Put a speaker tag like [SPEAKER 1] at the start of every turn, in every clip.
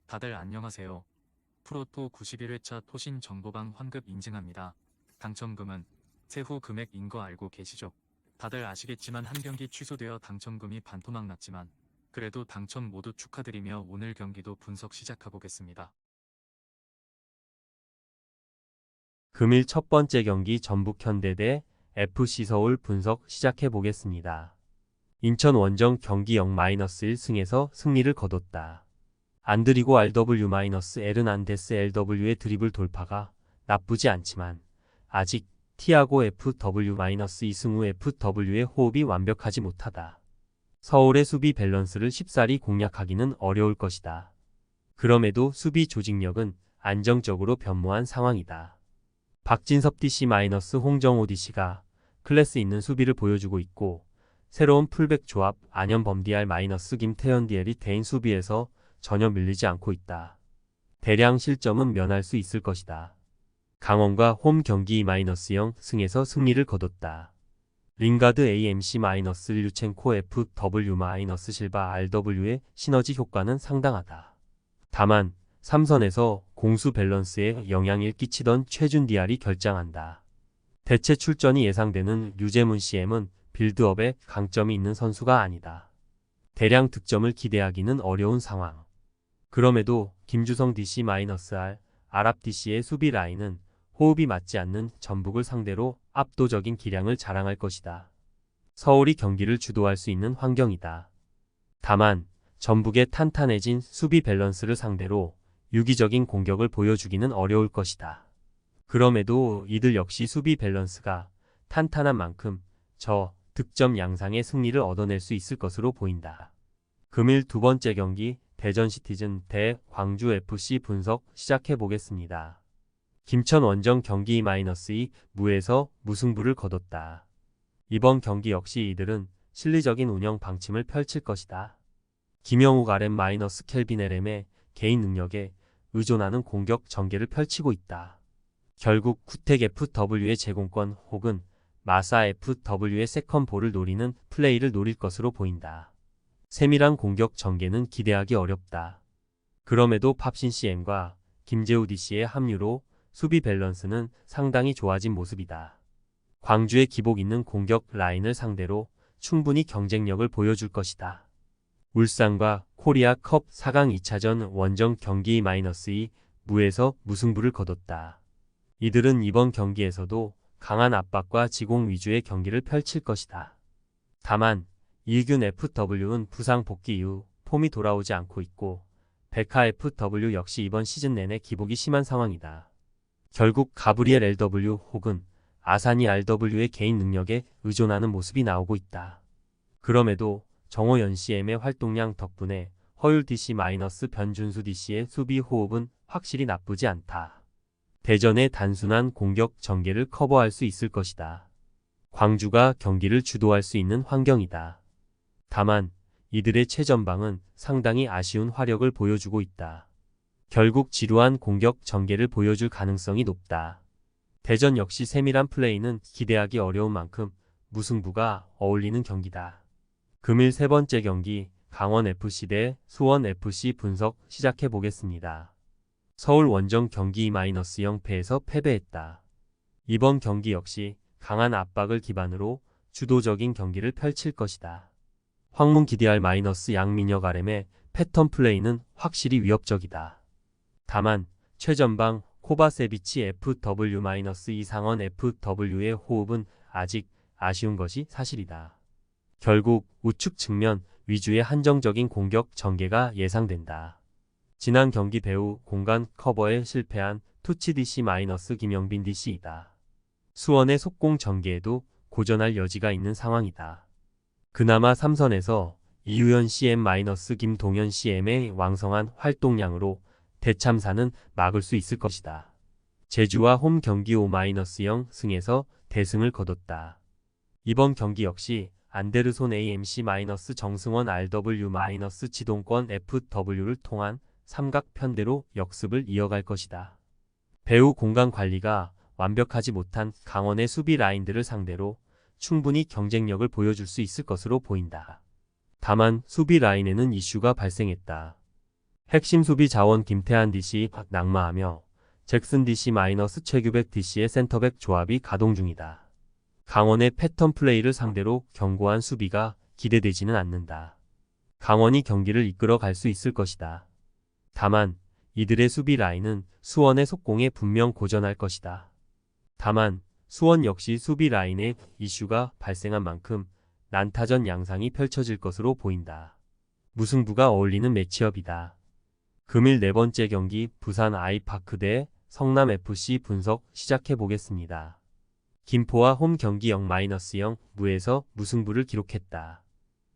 [SPEAKER 1] 다들 안녕하세요. 프로토 91회차 토신 정보방 환급 인증합니다. 당첨금은 세후 금액인 거 알고 계시죠? 다들 아시겠지만 한 경기 취소되어 당첨금이 반토막 났지만 그래도 당첨 모두 축하드리며 오늘 경기도 분석 시작해보겠습니다.
[SPEAKER 2] 금일 첫 번째 경기 전북현대 대 FC서울 분석 시작해 보겠습니다. 인천 원정 경기 0-1승에서 승리를 거뒀다. 안드리고 RW-에르난데스 LW의 드리블 돌파가 나쁘지 않지만 아직 티아고 FW-이승 후 FW의 호흡이 완벽하지 못하다. 서울의 수비 밸런스를 쉽사리 공략하기는 어려울 것이다. 그럼에도 수비 조직력은 안정적으로 변모한 상황이다. 박진섭 DC- 홍정호 DC가 클래스 있는 수비를 보여주고 있고 새로운 풀백 조합 안현범 DR- 김태현 DL이 대인 수비에서 전혀 밀리지 않고 있다. 대량 실점은 면할 수 있을 것이다. 강원과 홈 경기 2-0승에서 승리를 거뒀다. 링가드 AMC- 류첸코 FW- 실바 RW의 시너지 효과는 상당하다. 다만 3선에서 공수 밸런스에 영향을 끼치던 최준 DR이 결장한다. 대체 출전이 예상되는 류재문 CM은 빌드업에 강점이 있는 선수가 아니다. 대량 득점을 기대하기는 어려운 상황. 그럼에도 김주성 DC-R, 아랍 DC의 수비 라인은 호흡이 맞지 않는 전북을 상대로 압도적인 기량을 자랑할 것이다. 서울이 경기를 주도할 수 있는 환경이다. 다만 전북의 탄탄해진 수비 밸런스를 상대로 유기적인 공격을 보여주기는 어려울 것이다. 그럼에도 이들 역시 수비 밸런스가 탄탄한 만큼 득점 양상의 승리를 얻어낼 수 있을 것으로 보인다. 금일 두 번째 경기 대전 시티즌 대 광주 FC 분석 시작해 보겠습니다. 김천 원정 경기 2-2 무에서 무승부를 거뒀다. 이번 경기 역시 이들은 실리적인 운영 방침을 펼칠 것이다. 김영욱 RM-켈빈 LM의 개인 능력에 의존하는 공격 전개를 펼치고 있다. 결국 쿠텍 FW의 제공권 혹은 마사 FW의 세컨볼을 노리는 플레이를 노릴 것으로 보인다. 세밀한 공격 전개는 기대하기 어렵다. 그럼에도 팝신 CM과 김재우 DC의 합류로 수비 밸런스는 상당히 좋아진 모습이다. 광주의 기복 있는 공격 라인을 상대로 충분히 경쟁력을 보여줄 것이다. 울산과 코리아컵 4강 2차전 원정 경기 2-2 무에서 무승부를 거뒀다. 이들은 이번 경기에서도 강한 압박과 지공 위주의 경기를 펼칠 것이다. 다만 이균 FW는 부상 복귀 이후 폼이 돌아오지 않고 있고 베카 FW 역시 이번 시즌 내내 기복이 심한 상황이다. 결국 가브리엘 LW 혹은 아사니 RW의 개인 능력에 의존하는 모습이 나오고 있다. 그럼에도 정호연 CM의 활동량 덕분에 허율 DC- 변준수 DC의 수비 호흡은 확실히 나쁘지 않다. 대전의 단순한 공격 전개를 커버할 수 있을 것이다. 광주가 경기를 주도할 수 있는 환경이다. 다만 이들의 최전방은 상당히 아쉬운 화력을 보여주고 있다. 결국 지루한 공격 전개를 보여줄 가능성이 높다. 대전 역시 세밀한 플레이는 기대하기 어려운 만큼 무승부가 어울리는 경기다. 금일 세 번째 경기 강원FC 대 수원FC 분석 시작해 보겠습니다. 서울 원정 경기 2-0패에서 패배했다. 이번 경기 역시 강한 압박을 기반으로 주도적인 경기를 펼칠 것이다. 황문기 DR- 양민혁 RM의 패턴 플레이는 확실히 위협적이다. 다만 최전방 코바세비치 FW- 이상원 FW의 호흡은 아직 아쉬운 것이 사실이다. 결국 우측 측면 위주의 한정적인 공격 전개가 예상된다. 지난 경기 배후 공간 커버에 실패한 투치 DC- 김영빈 DC이다. 수원의 속공 전개에도 고전할 여지가 있는 상황이다. 그나마 3선에서 이우현 CM- 김동현 CM의 왕성한 활동량으로 대참사는 막을 수 있을 것이다. 제주와 홈 경기 5-0 승에서 대승을 거뒀다. 이번 경기 역시 안데르손 AMC- 정승원 RW- 지동권 FW를 통한 삼각 편대로 역습을 이어갈 것이다. 배후 공간 관리가 완벽하지 못한 강원의 수비 라인들을 상대로 충분히 경쟁력을 보여줄 수 있을 것으로 보인다. 다만 수비 라인에는 이슈가 발생했다. 핵심 수비 자원 김태한 DC 낙마하며 잭슨 DC 최규백 DC의 센터백 조합이 가동 중이다. 강원의 패턴 플레이를 상대로 견고한 수비가 기대되지는 않는다. 강원이 경기를 이끌어 갈 수 있을 것이다. 다만 이들의 수비 라인은 수원의 속공에 분명 고전할 것이다. 다만 수원 역시 수비 라인에 이슈가 발생한 만큼 난타전 양상이 펼쳐질 것으로 보인다. 무승부가 어울리는 매치업이다. 금일 네 번째 경기 부산 아이파크 대 성남FC 분석 시작해 보겠습니다. 김포와 홈 경기 0-0 무에서 무승부를 기록했다.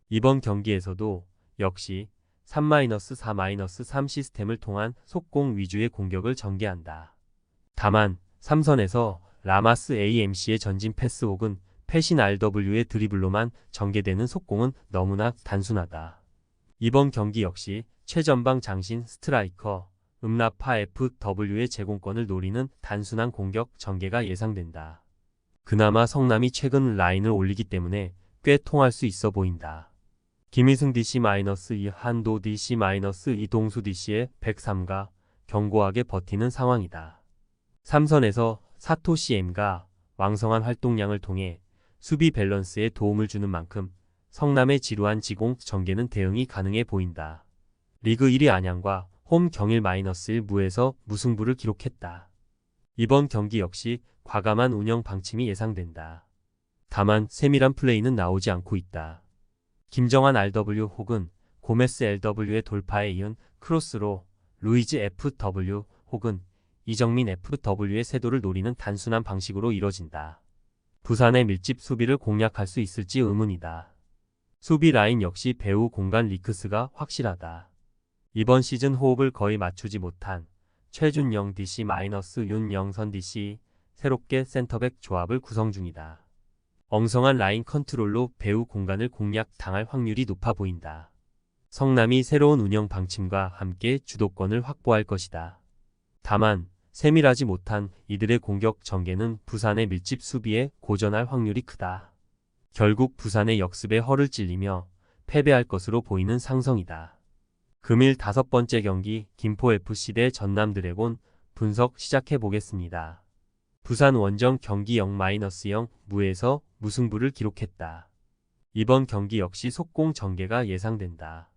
[SPEAKER 2] 이번 경기에서도 역시 3-4-3 시스템을 통한 속공 위주의 공격을 전개한다. 다만 3선에서 라마스 AMC의 전진 패스 혹은 패신 RW의 드리블로만 전개되는 속공은 너무나 단순하다. 이번 경기 역시 최전방 장신 스트라이커 음라파 FW의 제공권을 노리는 단순한 공격 전개가 예상된다. 그나마 성남이 최근 라인을 올리기 때문에 꽤 통할 수 있어 보인다. 김희승 DC-2 한도 DC-2 동수 DC의 103가 견고하게 버티는 상황이다. 3선에서 사토시 M가 왕성한 활동량을 통해 수비 밸런스에 도움을 주는 만큼 성남의 지루한 지공 전개는 대응이 가능해 보인다. 리그 1위 안양과 홈 경일 -1 무에서 무승부를 기록했다. 이번 경기 역시 과감한 운영 방침이 예상된다. 다만 세밀한 플레이는 나오지 않고 있다. 김정환 RW 혹은 고메스 LW의 돌파에 이은 크로스로 루이즈 FW 혹은 이정민 FW의 세도를 노리는 단순한 방식으로 이뤄진다. 부산의 밀집 수비를 공략할 수 있을지 의문이다. 수비 라인 역시 배우 공간 리크스가 확실하다. 이번 시즌 호흡을 거의 맞추지 못한 최준영 DC- 윤영선 DC 새롭게 센터백 조합을 구성 중이다. 엉성한 라인 컨트롤로 배우 공간을 공략 당할 확률이 높아 보인다. 성남이 새로운 운영 방침과 함께 주도권을 확보할 것이다. 다만 세밀하지 못한 이들의 공격 전개는 부산의 밀집 수비에 고전할 확률이 크다. 결국 부산의 역습에 허를 찔리며 패배할 것으로 보이는 상성이다. 금일 5번째 경기 김포FC 대 전남드래곤 분석 시작해 보겠습니다. 부산 원정 경기 0-0 무에서 무승부를 기록했다. 이번 경기 역시 속공 전개가 예상된다.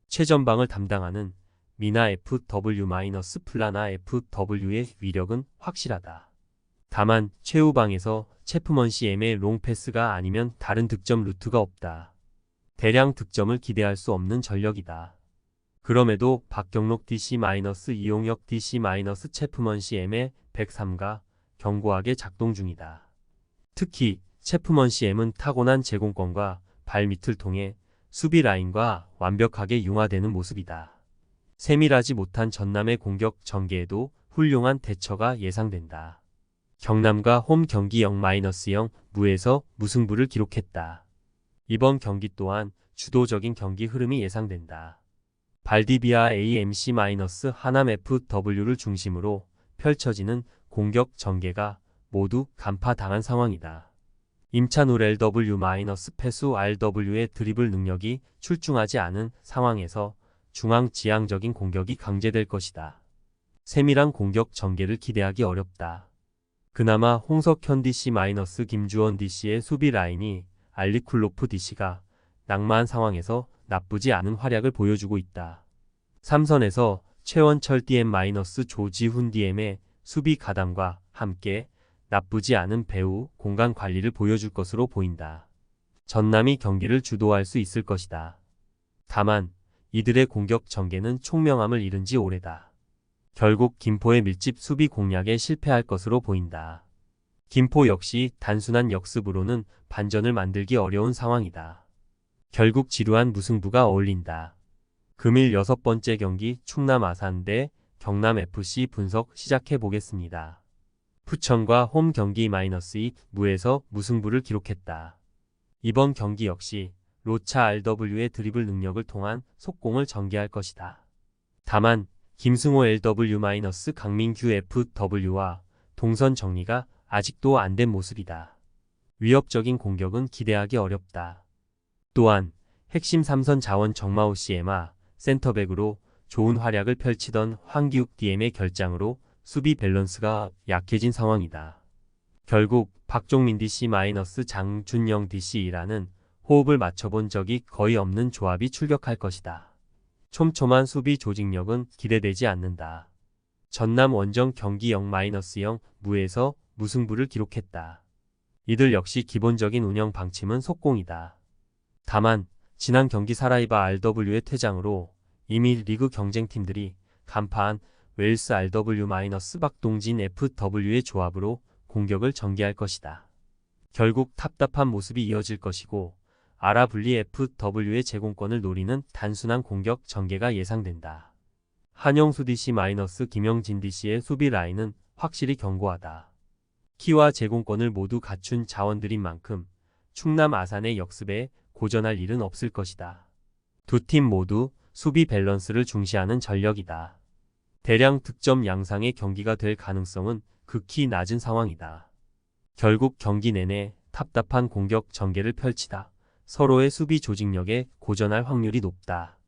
[SPEAKER 2] 최전방을 담당하는 미나 FW- 플라나 FW의 위력은 확실하다. 다만 최후방에서 체프먼시 M의 롱패스가 아니면 다른 득점 루트가 없다. 대량 득점을 기대할 수 없는 전력이다. 그럼에도 박경록 DC- 이용혁 DC- 체프먼시 M의 103가 견고하게 작동 중이다. 특히 체프먼시 M은 타고난 제공권과 발밑을 통해 수비 라인과 완벽하게 융화되는 모습이다. 세밀하지 못한 전남의 공격 전개에도 훌륭한 대처가 예상된다. 경남과 홈 경기 0-0 무에서 무승부를 기록했다. 이번 경기 또한 주도적인 경기 흐름이 예상된다. 발디비아 AMC- 하남 FW를 중심으로 펼쳐지는 공격 전개가 모두 간파당한 상황이다. 임찬울 LW- 패수 RW의 드리블 능력이 출중하지 않은 상황에서 중앙지향적인 공격이 강제될 것이다. 세밀한 공격 전개를 기대하기 어렵다. 그나마 홍석현 DC- 김주원 DC의 수비 라인이 알리쿨로프 DC가 낙마한 상황에서 나쁘지 않은 활약을 보여주고 있다. 3선에서 최원철 DM- 조지훈 DM의 수비 가담과 함께 나쁘지 않은 배우 공간 관리를 보여줄 것으로 보인다. 전남이 경기를 주도할 수 있을 것이다. 다만 이들의 공격 전개는 총명함을 잃은 지 오래다. 결국 김포의 밀집 수비 공략에 실패할 것으로 보인다. 김포 역시 단순한 역습으로는 반전을 만들기 어려운 상황이다. 결국 지루한 무승부가 어울린다. 금일 6번째 경기 충남 아산 대 경남FC 분석 시작해 보겠습니다. 부천과 홈 경기 -2 무에서 무승부를 기록했다. 이번 경기 역시 로차 RW의 드리블 능력을 통한 속공을 전개할 것이다. 다만 김승호 LW- 강민규 FW와 동선 정리가 아직도 안 된 모습이다. 위협적인 공격은 기대하기 어렵다. 또한 핵심 3선 자원 정마오 CMA 센터백으로 좋은 활약을 펼치던 황기욱 DM의 결장으로 수비 밸런스가 약해진 상황이다. 결국 박종민 DC- 장준영 DC라는 호흡을 맞춰본 적이 거의 없는 조합이 출격할 것이다. 촘촘한 수비 조직력은 기대되지 않는다. 전남 원정 경기 0-0 무에서 무승부를 기록했다. 이들 역시 기본적인 운영 방침은 속공이다. 다만 지난 경기 사라이바 RW의 퇴장으로 이미 리그 경쟁팀들이 간파한 웨일스 RW- 박동진 FW의 조합으로 공격을 전개할 것이다. 결국 답답한 모습이 이어질 것이고 아라블리 FW의 제공권을 노리는 단순한 공격 전개가 예상된다. 한영수 DC- 김영진 DC의 수비 라인은 확실히 견고하다. 키와 제공권을 모두 갖춘 자원들인 만큼 충남 아산의 역습에 고전할 일은 없을 것이다. 두 팀 모두 수비 밸런스를 중시하는 전력이다. 대량 득점 양상의 경기가 될 가능성은 극히 낮은 상황이다. 결국 경기 내내 답답한 공격 전개를 펼치다 서로의 수비 조직력에 고전할 확률이 높다.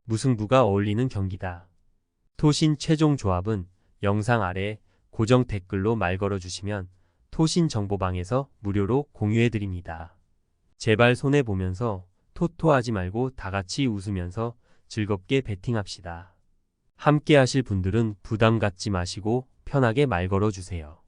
[SPEAKER 2] 무승부가 어울리는 경기다. 토신 최종 조합은 영상 아래 고정 댓글로 말 걸어주시면 토신 정보방에서 무료로 공유해드립니다. 제발 손해보면서 토토하지 말고 다같이 웃으면서 즐겁게 베팅합시다. 함께 하실 분들은 부담 갖지 마시고 편하게 말 걸어주세요.